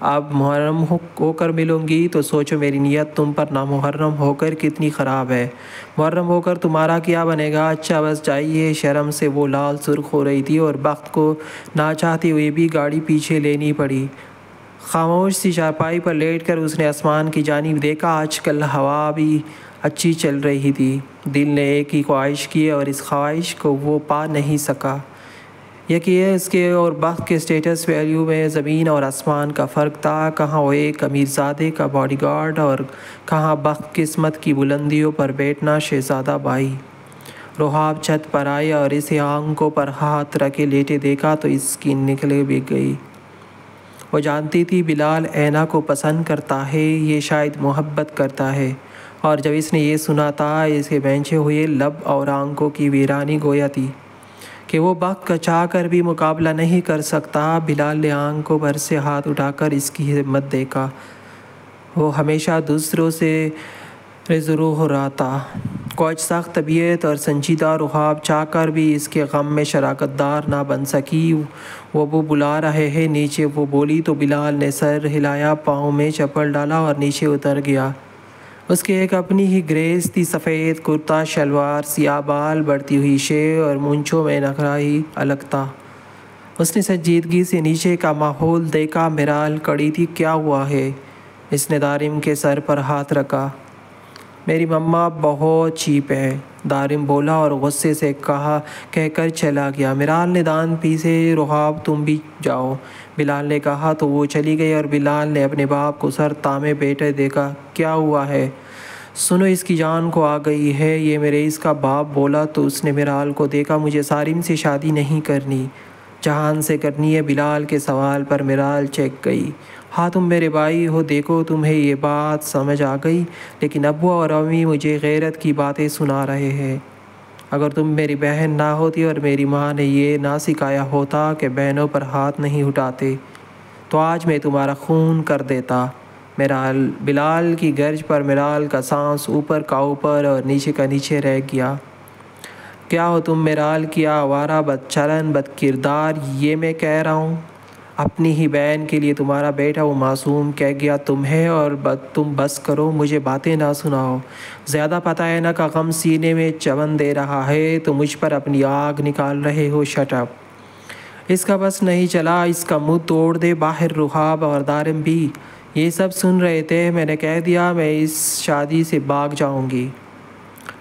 اب محرم ہو کر ملوں گی تو سوچو میری نیت تم پر نامحرم ہو کر کتنی خراب ہے۔ محرم ہو کر تمہارا کیا بنے گا؟ اچھا بس جائیے۔ شرم سے وہ لال سرخ ہو رہی تھی اور بخت کو نہ چاہتے ہوئے بھی گاڑی پیچھے لینی پڑی۔ خاموش سی چارپائی پر لیٹ کر اس نے آسمان کی جانب دیکھا۔ آج کل ہوا بھی اچھی چل رہی تھی۔ دل نے ایک ہی خواہش کی اور اس خواہش کو وہ پا نہیں سکا۔ یہ اس کے اور بخت کے اسٹیٹس ویلیو میں زمین اور آسمان کا فرق تھا۔ کہاں وہ ایک امیر زادے کا باڈی گارڈ اور کہاں بخت قسمت کی بلندیوں پر بیٹھنا شہزادہ بھائی۔ رحاب چھت پر آئی اور اسے آنکھوں پر ہاتھ رکھے لیٹے دیکھا تو اس کی نکلے بھی گئی۔ وہ جانتی تھی بلال اینا کو پسند کرتا ہے، یہ شاید محبت کرتا ہے، اور جب اس نے یہ سنا تھا اس کے بھینچے ہوئے لب اور آنکھوں کی ویرانی گویا تھی کہ وہ بخت کا چاہ کر بھی مقابلہ نہیں کر سکتا۔ بلال نے آنکھوں پر سے ہاتھ اٹھا کر اس کی ہمت دیکھا۔ وہ ہمیشہ دوسروں سے رزرو ہو رہا تھا، کچھ سخت طبیعت اور سنجیدہ۔ رحاب چاہ کر بھی اس کے غم میں شراکت دار نہ بن سکی۔ وہ بلا رہے ہیں نیچے، وہ بولی تو بلال نے سر ہلایا، پاؤں میں چپل ڈالا اور نیچے اتر گیا۔ اس کے ایک اپنی ہی گریس تھی، سفید کرتا شلوار، سیاہ بال، بڑھتی ہوئی شیو اور مونچھوں میں نخرہ ہی الگ تھا۔ اس نے سنجیدگی سے نیچے کا ماحول دیکھا۔ میرال کڑی تھی۔ کیا ہوا ہے؟ اس نے دارم کے سر پر ہاتھ رکھا۔ میری مما بہت چیپ ہے، دارم بولا اور غصے سے کہہ کر چلا گیا۔ میرال نے دانت پیسے۔ رحاب تم بھی جاؤ، بلال نے کہا تو وہ چلی گئی اور بلال نے اپنے باپ کو سر تامے بیٹھے دیکھا۔ کیا ہوا ہے؟ سنو، اس کی جان کو آ گئی ہے، یہ میرے اس کا باپ بولا تو اس نے میرال کو دیکھا۔ مجھے سارم سے شادی نہیں کرنی، جہان سے کرنی ہے۔ بلال کے سوال پر میرال چیک گئی۔ ہاں تم میرے بھائی ہو، دیکھو تمہیں یہ بات سمجھ آ گئی، لیکن ابو اور امی مجھے غیرت کی باتیں سنا رہے ہیں۔ اگر تم میری بہن نہ ہوتی اور میری ماں نے یہ نہ سکھایا ہوتا کہ بہنوں پر ہاتھ نہیں اٹھاتے تو آج میں تمہارا خون کر دیتا۔ بلال کی گرج پر میرال کا سانس اوپر کا اوپر اور نیچے کا نیچے رہ گیا۔ کیا ہو تم میرال کی آوارہ، بد چلن، بد کردار؟ یہ میں کہہ رہا ہوں اپنی ہی بہن کے لیے۔ تمہارا بیٹا وہ معصوم کہہ گیا تمہیں اور تم بس کرو، مجھے باتیں نہ سناؤ۔ زیادہ پتہ ہے نا کا غم سینے میں چمن دے رہا ہے تو مجھ پر اپنی آگ نکال رہے ہو۔ Shut up. اس کا بس نہیں چلا، اس کا منہ توڑ دے باہر۔ رحاب اور دارم بھی یہ سب سن رہے تھے۔ میں نے کہہ دیا میں اس شادی سے بھاگ جاؤں گی،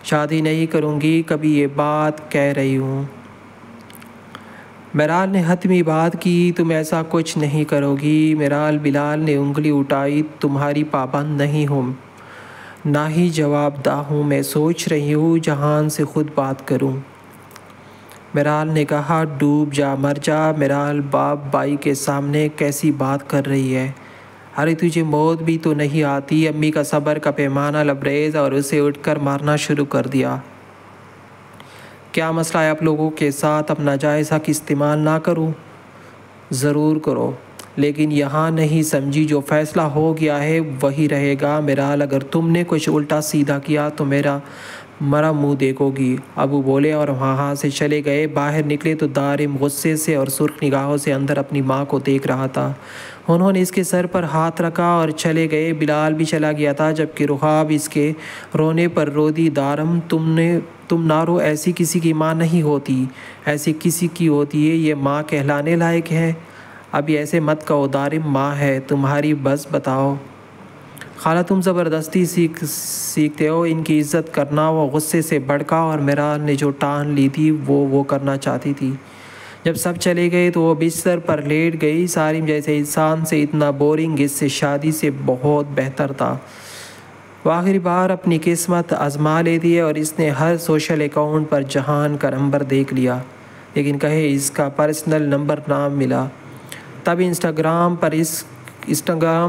شادی نہیں کروں گی کبھی، یہ بات کہہ رہی ہوں۔ میرال نے حتمی بات کی، تم ایسا کچھ نہیں کرو گی۔ بلال نے انگلی اٹھائی۔ تمہاری پابند نہیں ہوں، نہ ہی جواب دہ ہوں، میں سوچ رہی ہوں جہان سے خود بات کروں۔ میرال نے کہا ڈوب جا، مر جا۔ میرال باپ بھائی کے سامنے کیسی بات کر رہی ہے؟ ارے تجھے موت بھی تو نہیں آتی؟ امی کا صبر کا پیمانہ لبریز اور اسے اٹھ کر مارنا شروع کر دیا۔ کیا مسئلہ ہے آپ لوگوں کے ساتھ؟ اپنا جائزہ کی استعمال نہ کروں؟ ضرور کرو، لیکن یہاں نہیں سمجھی، جو فیصلہ ہو گیا ہے وہی رہے گا۔ میرال اگر تم نے کچھ الٹا سیدھا کیا تو مرا منہ دیکھو گی۔ ابو بولے اور وہاں سے چلے گئے۔ باہر نکلے تو دارم غصے سے اور سرخ نگاہوں سے اندر اپنی ماں کو دیکھ رہا تھا۔ انہوں نے اس کے سر پر ہاتھ رکھا اور چلے گئے۔ بلال بھی چلا گیا تھا جبکہ رحاب اس کے رونے پر رو دی۔ دارم تم نہ رو، ایسی کسی کی ماں نہیں ہوتی، ایسی کسی کی ہوتی ہے، یہ ماں کہلانے لائق ہے؟ ابھی ایسے مت کہو، دارم ماں ہے تمہاری، بس بتاؤ۔ خالہ تم زبردستی سیکھتے ہو ان کی عزت کرنا۔ وہ غصے سے بھڑکا اور میرال نے جو ٹان لی تھی وہ کرنا چاہتی تھی۔ جب سب چلے گئے تو وہ بستر پر لیٹ گئی۔ سارم جیسے انسان سے اتنا بورنگ اس سے شادی سے بہت بہتر تھا۔ وہ آخری بار اپنی قسمت آزما لیتی ہے اور اس نے ہر سوشل اکاؤنٹ پر جہان کا نمبر دیکھ لیا، لیکن کہیں اس کا پرسنل نمبر نہ ملا۔ تب انسٹاگرام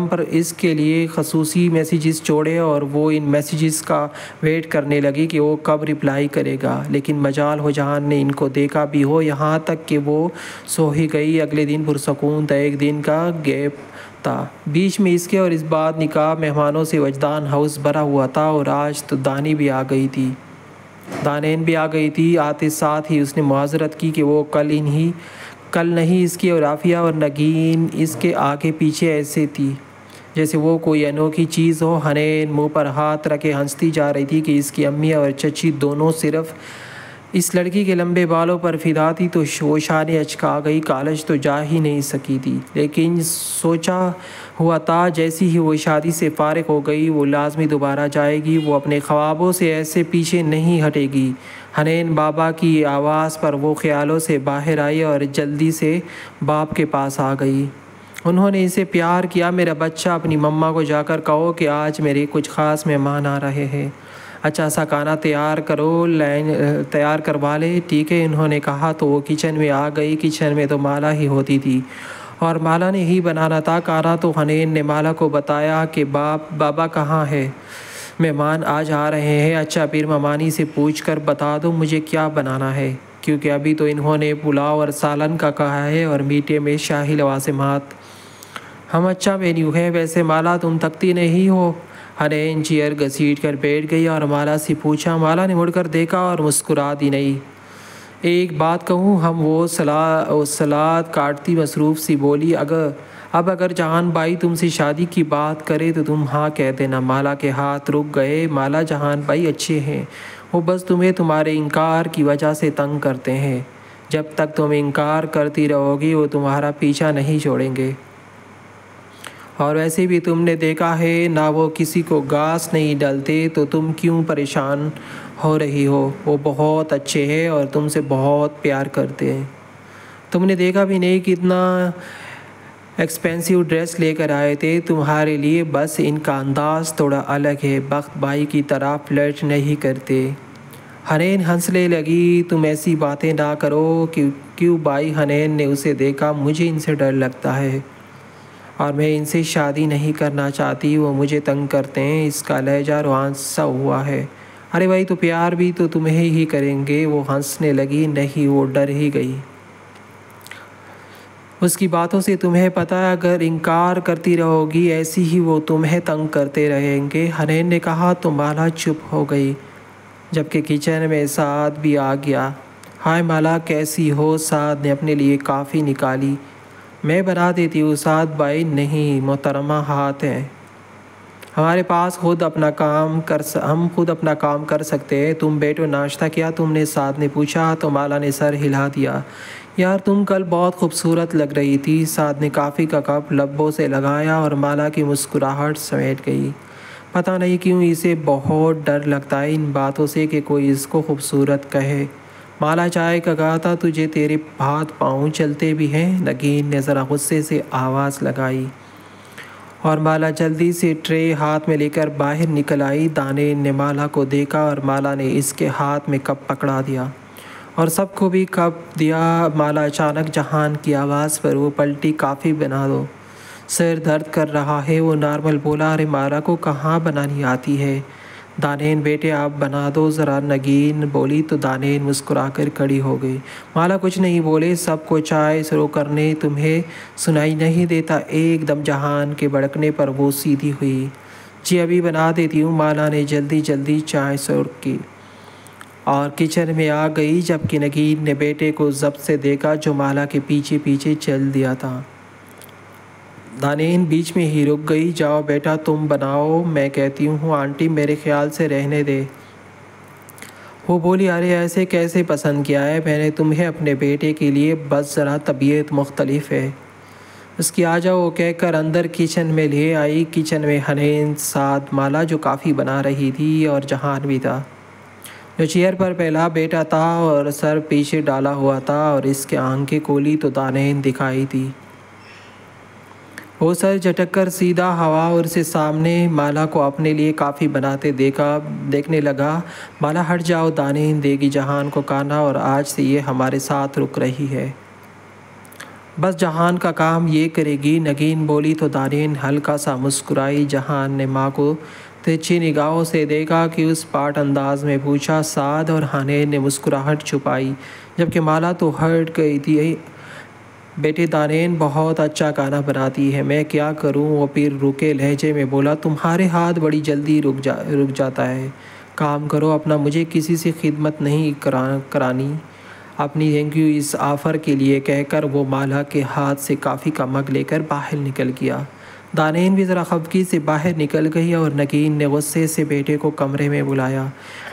پر اس کے لیے خصوصی میسیجز چھوڑے اور وہ ان میسیجز کا ویٹ کرنے لگی کہ وہ کب رپلائی کرے گا، لیکن مجال ہو جہان نے ان کو دیکھا بھی ہو، یہاں تک کہ وہ سو ہی گئی۔ اگلے دن پرسکون تھا، ایک دن کا گیپ تھا بیچ میں اس کے اور اس بعد نکاح۔ مہمانوں سے وجدان ہاؤس بھرا ہوا تھا اور آج تو دانین بھی آ گئی تھی۔ آتے ساتھ ہی اس نے معذرت کی کہ وہ کل نہیں اس کی، اور عافیہ اور نگین اس کے آگے پیچھے ایسے تھی جیسے وہ کوئی انوکھی چیز ہو۔ حنین منہ پر ہاتھ رکھے ہنستی جا رہی تھی کہ اس کی امی اور چچی دونوں صرف اس لڑکی کے لمبے بالوں پر فدا تھی تو وہ شانے اچکا گئی۔ کالج تو جا ہی نہیں سکی تھی، لیکن سوچا ہوا تھا جیسی ہی وہ شادی سے فارغ ہو گئی وہ لازمی دوبارہ جائے گی، وہ اپنے خوابوں سے ایسے پیچھے نہیں ہٹے گی۔ حنین بابا کی آواز پر وہ خیالوں سے باہر آئی اور جلدی سے باپ کے پاس آ گئی۔ انہوں نے اسے پیار کیا۔ میرا بچہ، اپنی مما کو جا کر کہو کہ آج میرے کچھ خاص مہمان آ رہے ہیں، اچھا سا کھانا تیار کروا لے، ٹھیک ہے؟ انہوں نے کہا تو وہ کچن میں آ گئی۔ کچن میں تو مالا ہی ہوتی تھی اور مالا نے ہی بنانا تھا کھانا، تو حنین نے مالا کو بتایا کہ بابا کہاں ہے، مہمان آج آ رہے ہیں۔ اچھا پھر ممانی سے پوچھ کر بتا دو مجھے کیا بنانا ہے، کیونکہ ابھی تو انہوں نے پلاؤ اور سالن کا کہا ہے اور میٹھے میں شاہی لوازمات۔ ہم اچھا مینیو ہے، ویسے مالا تم تھکتی نہیں ہو؟ حنین چیئر گھسیٹ کر بیٹھ گئی اور مالا سے پوچھا۔ مالا نے مڑ کر دیکھا اور مسکرا دی، نہیں۔ ایک بات کہوں؟ ہم وہ سلاد کاٹتی مصروف سی بولی، اگر جہان بھائی تم سے شادی کی بات کرے تو تم ہاں کہہ دینا۔ مالا کے ہاتھ رک گئے۔ مالا جہان بھائی اچھے ہیں، وہ بس تمہیں تمہارے انکار کی وجہ سے تنگ کرتے ہیں، جب تک تم انکار کرتی رہو گی وہ تمہارا پیچھا نہیں چھوڑیں گے، اور ویسے بھی تم نے دیکھا ہے نہ وہ کسی کو گھاس نہیں ڈالتے، تو تم کیوں پریشان ہو رہی ہو؟ وہ بہت اچھے ہیں اور تم سے بہت پیار کرتے ہیں۔ تم نے دیکھا بھی نہیں کتنا ایکسپینسو ڈریس لے کر آئے تھے تمہارے لیے، بس ان کا انداز تھوڑا الگ ہے، بخت بھائی کی طرح فلرٹ نہیں کرتے۔ حنین ہنسنے لگی۔ تم ایسی باتیں نہ کرو۔ کیوں بھائی؟ حنین نے اسے دیکھا۔ مجھے ان سے ڈر لگتا ہے اور میں ان سے شادی نہیں کرنا چاہتی، وہ مجھے تنگ کرتے ہیں۔ اس کا لہجہ روحان سا ہوا ہے۔ ارے بھائی تو پیار بھی تو تمہیں ہی کریں گے۔ وہ ہنسنے لگی۔ نہیں، وہ ڈر ہی گئی۔ اس کی باتوں سے تمہیں پتہ ہے اگر انکار کرتی رہو گی ایسی ہی وہ تمہیں تنگ کرتے رہیں گے۔ حنین نے کہا تو مالا چپ ہو گئی، جبکہ کچن میں سعد بھی آ گیا۔ ہائے مالا کیسی ہو؟ سعد نے اپنے لیے کافی نکالی۔ میں بنا دیتی ہوں سعد بھائی۔ نہیں محترمہ، ہاتھ ہے، ہمارے پاس ہم خود اپنا کام کر سکتے ہیں۔ تم بیٹو، ناشتہ کیا تم نے؟ سعد نے پوچھا تو مالا نے سر ہلا دیا۔ یار تم کل بہت خوبصورت لگ رہی تھی۔ سعد نے کافی کا کپ لبوں سے لگایا اور مالا کی مسکراہٹ سمیٹ گئی۔ پتہ نہیں کیوں اسے بہت ڈر لگتا ہے ان باتوں سے کہ کوئی اس کو خوبصورت کہے۔ مالا چائے کا کہا تھا تجھے تیرے ہاتھ پاؤں چلتے بھی ہیں؟ نگین نے ذرا غصے سے آواز لگائی اور مالا جلدی سے ٹرے ہاتھ میں لے کر باہر نکل آئی۔ دانین نے مالا کو دیکھا اور مالا نے اس کے ہاتھ میں کپ پکڑا دیا اور سب کو بھی کپ دیا۔ مالا اچانک جہان کی آواز پر وہ پلٹی۔ کافی بنا دو، سر درد کر رہا ہے۔ وہ نارمل بولا۔ ارے مالا کو کہاں بنانی آتی ہے؟ دانین بیٹے آپ بنا دو ذرا، نگین بولی تو دانین مسکرا کر کھڑی ہو گئی۔ مالا کچھ نہیں بولے۔ سب کو چائے سرو کرنے تمہیں سنائی نہیں دیتا؟ ایک دم جہان کے بھڑکنے پر وہ سیدھی ہوئی۔ جی ابھی بنا دیتی ہوں۔ مالا نے جلدی چائے سرو کی اور کچن میں آ گئی، جبکہ نگین نے بیٹے کو ضبط سے دیکھا جو مالا کے پیچھے پیچھے چل دیا تھا۔ دانین بیچ میں ہی رک گئی۔ جاؤ بیٹا تم بناؤ، میں کہتی ہوں آنٹی میرے خیال سے رہنے دے۔ وہ بولی ارے ایسے کیسے پسند کیا ہے میں نے تمہیں اپنے بیٹے کے لیے، بس ذرا طبیعت مختلف ہے اس کی، آ جاؤ کہہ کر اندر کچن میں لے آئی۔ کچن میں حنین، سعد، مالا جو کافی بنا رہی تھی اور جہان بھی تھا جو چیئر پر پہلا بیٹھا تھا اور سر پیچھے ڈالا ہوا تھا اور اس کے آنکھیں کھولی تو دانین دکھائی تھی۔ وہ سر جھٹک کر سیدھا ہوا اور اسے سامنے مالا کو اپنے لیے کافی بناتے دیکھنے لگا۔ مالا ہٹ جاؤ، دانین دے گی جہان کو کھانا اور آج سے یہ ہمارے ساتھ رک رہی ہے، بس جہان کا کام یہ کرے گی، نگین بولی تو دانین ہلکا سا مسکرائی۔ جہان نے ماں کو ترچھی نگاہوں سے دیکھا کہ اس پاٹ انداز میں پوچھا سعد، اور حنین نے مسکراہٹ چھپائی جبکہ مالا تو ہٹ گئی تھی۔ بیٹے دانین بہت اچھا کھانا بناتی ہے، میں کیا کروں؟ وہ پھر رکے لہجے میں بولا تمہارے ہاتھ بڑی جلدی رک جاتا ہے، کام کرو اپنا، مجھے کسی سے خدمت نہیں کرانی۔ اپنی تھینک یو اس آفر کے لیے کہہ کر وہ مالا کے ہاتھ سے کافی کا مگ لے کر باہر نکل گیا۔ دانین بھی ذرا خفگی سے باہر نکل گئی اور نگین نے غصے سے بیٹے کو کمرے میں بلایا۔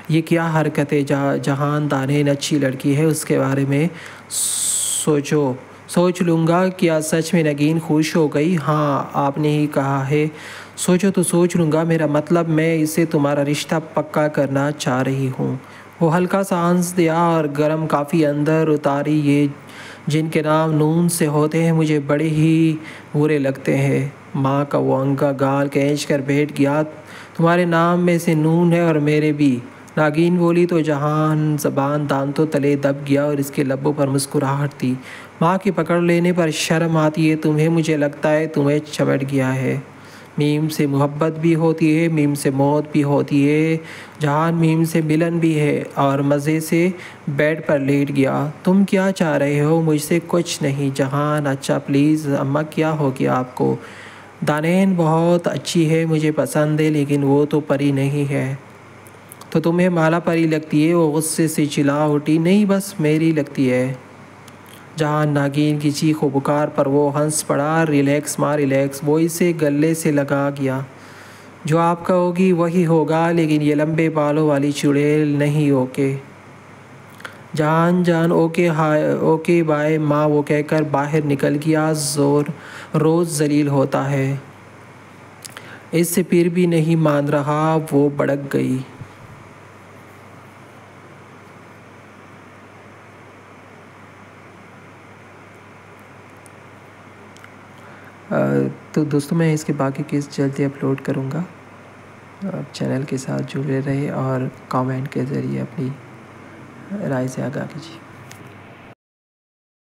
یہ کیا حرکت ہے جہان؟ دانین اچھی لڑکی ہے، اس کے بارے میں سوچ لوں گا۔ کیا سچ میں نگین خوش ہو گئی؟ ہاں، آپ نے ہی کہا ہے سوچو تو سوچ لوں گا، میرا مطلب میں اسے تمہارا رشتہ پکا کرنا چاہ رہی ہوں۔ وہ ہلکا سا ہنس دیا اور گرم کافی اندر اتاری۔ یہ جن کے نام نون سے ہوتے ہیں مجھے بڑے ہی برے لگتے ہیں۔ ماں کا وہ انگا گال کھینچ کر بیٹھ گیا۔ تمہارے نام میں سے نون ہے اور میرے بھی، ناگین بولی تو جہان زبان دانتوں تلے دب گیا اور اس کے لبوں پر مسکراہٹ تھی۔ ماں کی پکڑ لینے پر شرم آتی ہے تمہیں؟ مجھے لگتا ہے تمہیں چمٹ گیا ہے۔ میم سے محبت بھی ہوتی ہے، میم سے موت بھی ہوتی ہے جہان، میم سے ملن بھی ہے۔ اور مزے سے بیڈ پر لیٹ گیا۔ تم کیا چاہ رہے ہو؟ مجھ سے کچھ نہیں جہان۔ اچھا پلیز اماں، کیا ہو گیا آپ کو؟ دانین بہت اچھی ہے، مجھے پسند ہے، لیکن وہ تو پری نہیں ہے۔ تو تمہیں مالا پری لگتی ہے؟ وہ غصے سے چلا اٹھی۔ نہیں، بس میری لگتی ہے جہان۔ ناگین کی چیخ و پکار پر وہ ہنس پڑا۔ ریلیکس ماں ریلیکس، وہ اسے گلے سے لگا گیا۔ جو آپ کہوگی وہی ہوگا، لیکن یہ لمبے بالوں والی چڑیل نہیں۔ اوکے جان اوکے بائے ماں، وہ کہہ کر باہر نکل گیا۔ روز ذلیل ہوتا ہے، اس سے پھر بھی نہیں مان رہا۔ وہ بھڑک گئی۔ تو دوستوں میں اس کے باقی کیس جلدی اپلوڈ کروں گا۔ آپ چینل کے ساتھ جڑے رہے اور کامنٹ کے ذریعے اپنی رائے سے آگاہ کیجیے۔